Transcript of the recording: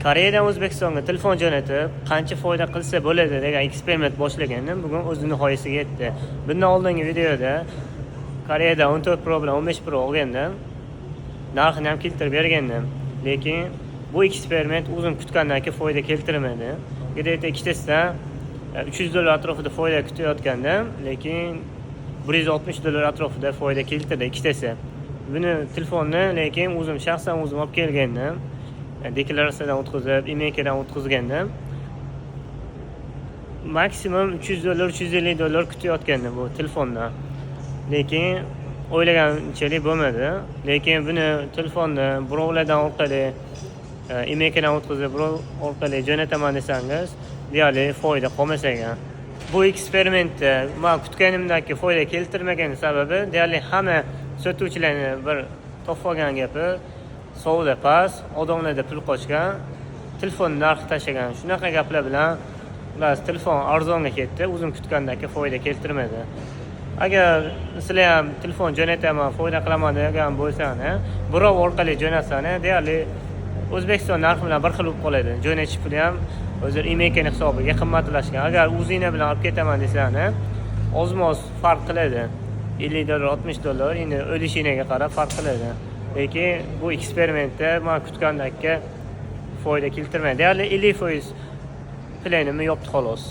Koreyadan O'zbekistonga telefon jo'natib, qancha foyda qilsa bo'ladi degan eksperiment boshlagandim. Bugun o'z nihoyasiga yetdi. Bundan oldingi videoda Koreyada 14 Pro bilan 15 Pro olgandim. Narxini ham keltirib bergandim. Lekin bu eksperiment o'zim kutgandek foyda keltirmadi. Quyida ikkitasida $300 atrofida foyda kutayotgandim, lekin $160 atrofida foyda keltirdi ikkitasi. Buni telefonni lekin o'zim shaxsan olib kelgandim. Deklaratsiyadan o'tkazib, emaildan o'tkazgandim. Maksimum $300, $350 kutayotgandim bu telefondan. Lekin o'ylaganchalik bo'lmadi. Lekin buni telefonni birovlardan orqali emaildan o'tkazib, birov orqali jo'nataman desangiz, deyarli foyda qolmas ekan. Bu eksperimentda men kutganimdagi foyda keltirmagan sababi deyarli hamma sotuvchilarning bir topgan gapi savdo past, odamlarda pul qochgan, telefon narxi tashlagan. Shunaqa gaplar bilan ular telefon arzonga ketdi, o'zim kutgandagi foyda keltirmadi. Agar sizlar ham telefon jo'nataman, foyda qilaman degan bo'lsangiz, birov orqali jo'natsangiz, deyarli O'zbekiston narxi bilan bir xil bo'lib qoladi. Jo'natish puli ham o'zir email hisobiga qimmatlashgan. Agar o'zingizlar bilan olib ketaman desangiz, oz-moz farq qiladi. $50, $60, endi o'lishingiga qarab farq qiladi. Lekin bu eksperimentda men kutgandek foyda keltirmaydi. Deyarli 50% planimni yopdi xolos.